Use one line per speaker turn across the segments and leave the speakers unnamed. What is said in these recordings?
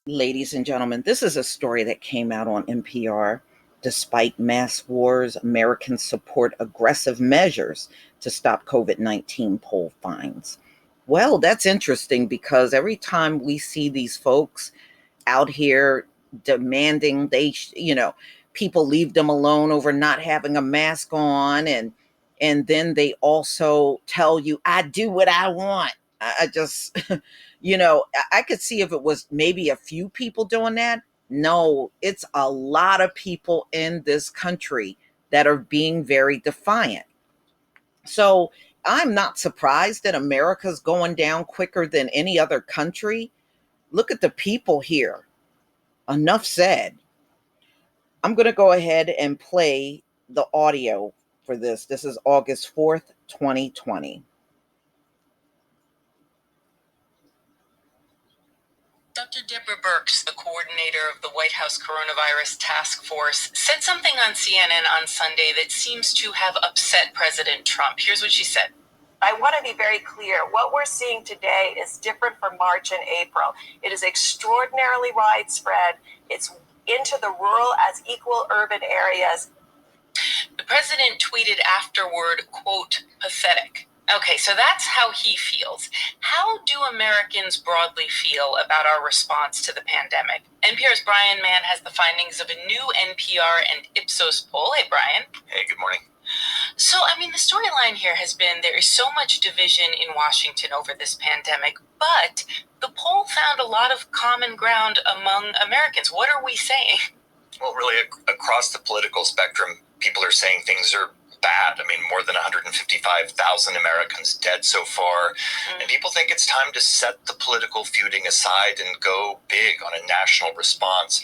Ladies and gentlemen, this is a story that came out on NPR. Despite mass wars, Americans support aggressive measures to stop COVID 19, poll finds. Well, that's interesting because every time we see these folks out here demanding people leave them alone over not having a mask on, and then they also tell you, I do what I want. I just I could see if it was maybe a few people doing that. No, it's a lot of people in this country that are being very defiant. So I'm not surprised that America's going down quicker than any other country. Look at the people here. Enough said. I'm going to go ahead and play the audio for this. This is August 4th, 2020.
Dr. Deborah Birx, the coordinator of the White House Coronavirus Task Force, said something on CNN on Sunday that seems to have upset President Trump. Here's what she said.
I want to be very clear. What we're seeing today is different from March and April. It is extraordinarily widespread. It's into the rural as equal urban areas.
The president tweeted afterward, quote, pathetic. Okay, so that's how he feels. How do Americans broadly feel about our response to the pandemic? NPR's Brian Mann has the findings of a new NPR and Ipsos poll. Hey, Brian.
Hey, good morning.
So, the storyline here has been there is so much division in Washington over this pandemic, but the poll found a lot of common ground among Americans. What are we saying?
Well, really, across the political spectrum, people are saying things are bad. More than 155,000 Americans dead so far. And people think it's time to set the political feuding aside and go big on a national response.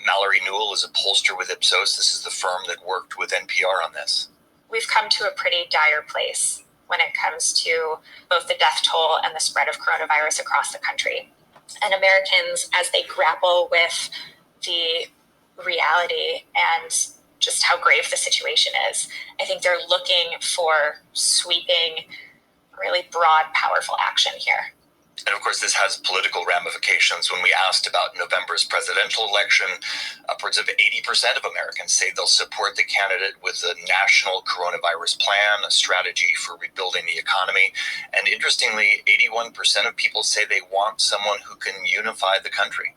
Mallory Newell is a pollster with Ipsos. This is the firm that worked with NPR on this.
We've come to a pretty dire place when it comes to both the death toll and the spread of coronavirus across the country. And Americans, as they grapple with the reality and just how grave the situation is, I think they're looking for sweeping, really broad, powerful action here.
And of course, this has political ramifications. When we asked about November's presidential election, upwards of 80% of Americans say they'll support the candidate with a national coronavirus plan, a strategy for rebuilding the economy. And interestingly, 81% of people say they want someone who can unify the country.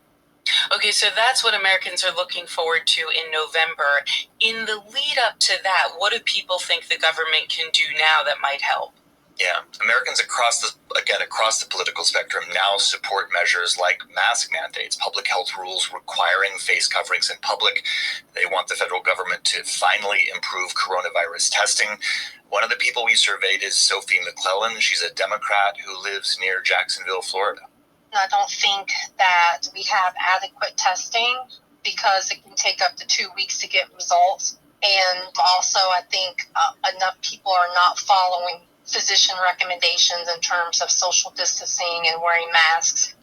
Okay, so that's what Americans are looking forward to in November. In the lead up to that, what do people think the government can do now that might help?
Yeah, Americans across the political spectrum now support measures like mask mandates, public health rules requiring face coverings in public. They want the federal government to finally improve coronavirus testing. One of the people we surveyed is Sophie McClellan. She's a Democrat who lives near Jacksonville, Florida.
I don't think that we have adequate testing because it can take up to 2 weeks to get results. And also, I think enough people are not following physician recommendations in terms of social distancing and wearing masks.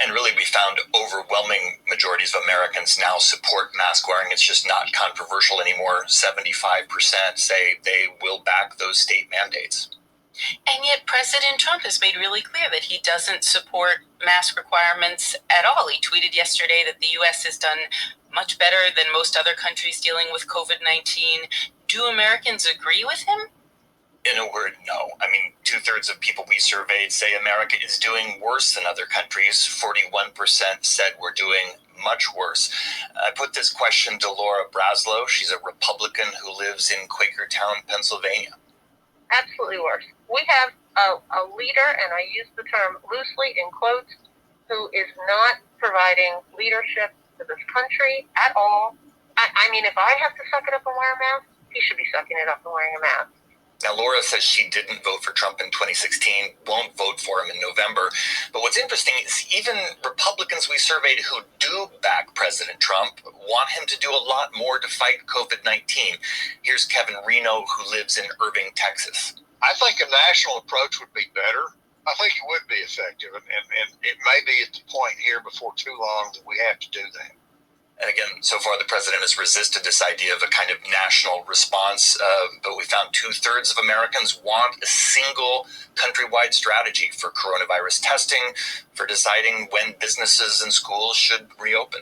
And really, we found overwhelming majorities of Americans now support mask wearing. It's just not controversial anymore. 75% say they will back those state mandates.
And yet President Trump has made really clear that he doesn't support mask requirements at all. He tweeted yesterday that the U.S. has done much better than most other countries dealing with COVID-19. Do Americans agree with him?
In a word, no. 2/3 of people we surveyed say America is doing worse than other countries. 41% said we're doing much worse. I put this question to Laura Braslow. She's a Republican who lives in Quakertown, Pennsylvania.
Absolutely worse. We have a leader, and I use the term loosely in quotes, who is not providing leadership to this country at all. If I have to suck it up and wear a mask, he should be sucking it up and wearing a mask.
Now, Laura says she didn't vote for Trump in 2016, won't vote for him in November. But what's interesting is even Republicans we surveyed who do back President Trump want him to do a lot more to fight COVID-19. Here's Kevin Reno, who lives in Irving, Texas.
I think a national approach would be better. I think it would be effective, and it may be at the point here before too long that we have to do that.
And again, so far the president has resisted this idea of a kind of national response, but we found 2/3 of Americans want a single countrywide strategy for coronavirus testing, for deciding when businesses and schools should reopen.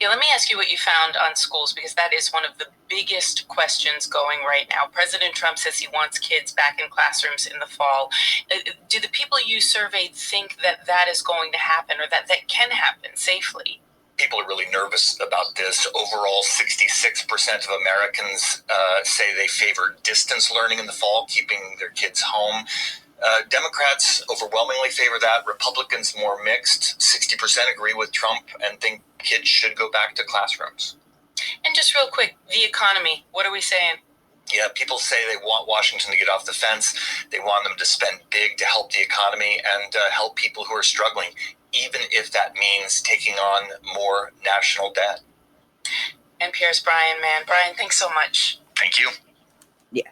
Yeah, let me ask you what you found on schools, because that is one of the biggest questions going right now. President Trump says he wants kids back in classrooms in the fall. Do the people you surveyed think that that is going to happen, or that that can happen safely?
People are really nervous about this. Overall, 66% of Americans say they favor distance learning in the fall, keeping their kids home. Democrats overwhelmingly favor that. Republicans more mixed. 60% agree with Trump and think kids should go back to classrooms.
And just real quick, the economy, what are we saying?
Yeah, people say they want Washington to get off the fence. They want them to spend big to help the economy and help people who are struggling, even if that means taking on more national debt.
NPR's Brian Mann. Brian, thanks so much.
Thank you.
Yeah.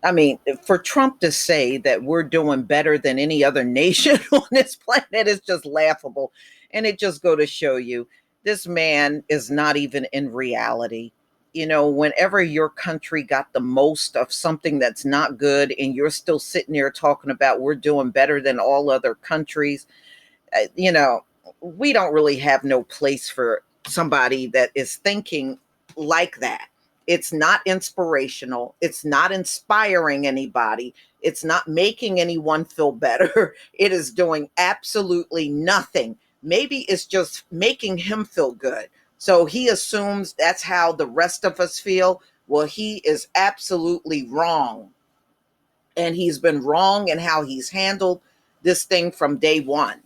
I mean, for Trump to say that we're doing better than any other nation on this planet is just laughable. And it just go to show you, this man is not even in reality. You know, whenever your country got the most of something that's not good and you're still sitting there talking about we're doing better than all other countries, you know, we don't really have no place for somebody that is thinking like that. It's not inspirational. It's not inspiring anybody. It's not making anyone feel better. It is doing absolutely nothing. Maybe it's just making him feel good. So he assumes that's how the rest of us feel. Well, he is absolutely wrong. And he's been wrong in how he's handled this thing from day one.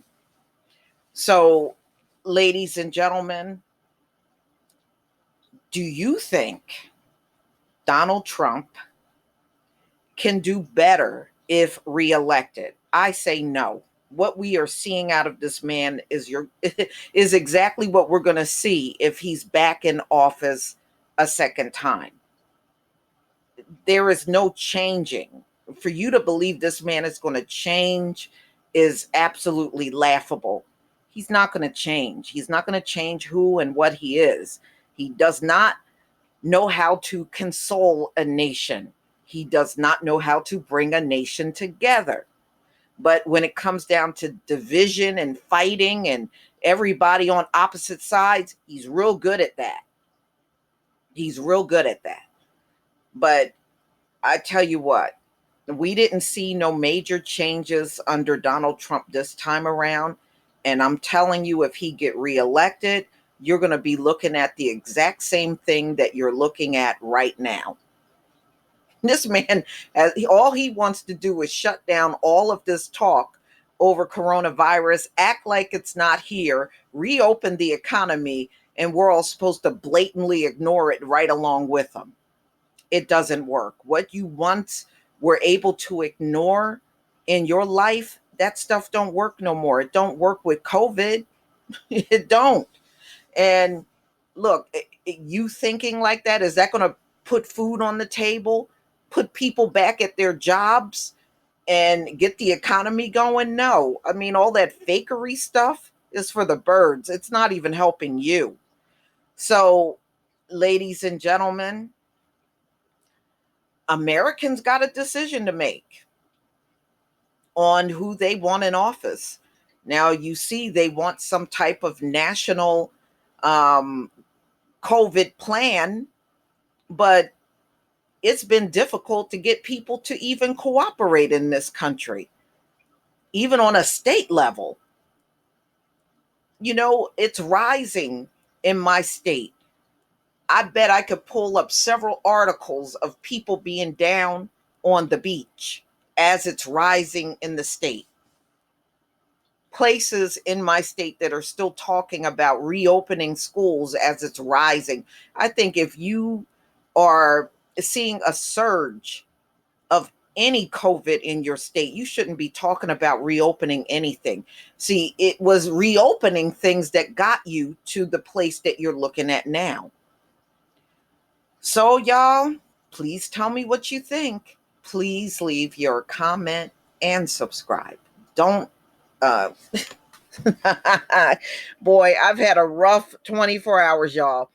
So, ladies and gentlemen, do you think Donald Trump can do better if reelected? I say no. What we are seeing out of this man is exactly what we're going to see if he's back in office a second time. There is no changing. For you to believe this man is going to change is absolutely laughable. He's not going to change. He's not going to change who and what he is. He does not know how to console a nation. He does not know how to bring a nation together. But when it comes down to division and fighting and everybody on opposite sides, he's real good at that. He's real good at that. But I tell you what, we didn't see no major changes under Donald Trump this time around. And I'm telling you, if he get reelected, you're going to be looking at the exact same thing that you're looking at right now. This man, all he wants to do is shut down all of this talk over coronavirus, act like it's not here, reopen the economy, and we're all supposed to blatantly ignore it right along with him. It doesn't work. What you once were able to ignore in your life, that stuff don't work no more. It don't work with COVID. It don't. And look, you thinking like that, is that going to put food on the table? Put people back at their jobs and get the economy going? No. I mean, all that fakery stuff is for the birds. It's not even helping you. So, ladies and gentlemen, Americans got a decision to make on who they want in office. Now, you see, they want some type of national COVID plan, but it's been difficult to get people to even cooperate in this country, even on a state level. You know, it's rising in my state. I bet I could pull up several articles of people being down on the beach as it's rising in the state. Places in my state that are still talking about reopening schools as it's rising. I think if you are seeing a surge of any COVID in your state, you shouldn't be talking about reopening anything. See, it was reopening things that got you to the place that you're looking at now. So, y'all, please tell me what you think. Please leave your comment and subscribe. Don't, boy, I've had a rough 24 hours, y'all.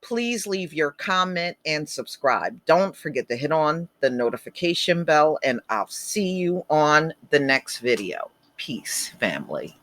Please leave your comment and subscribe. Don't forget to hit on the notification bell, and I'll see you on the next video. Peace, family.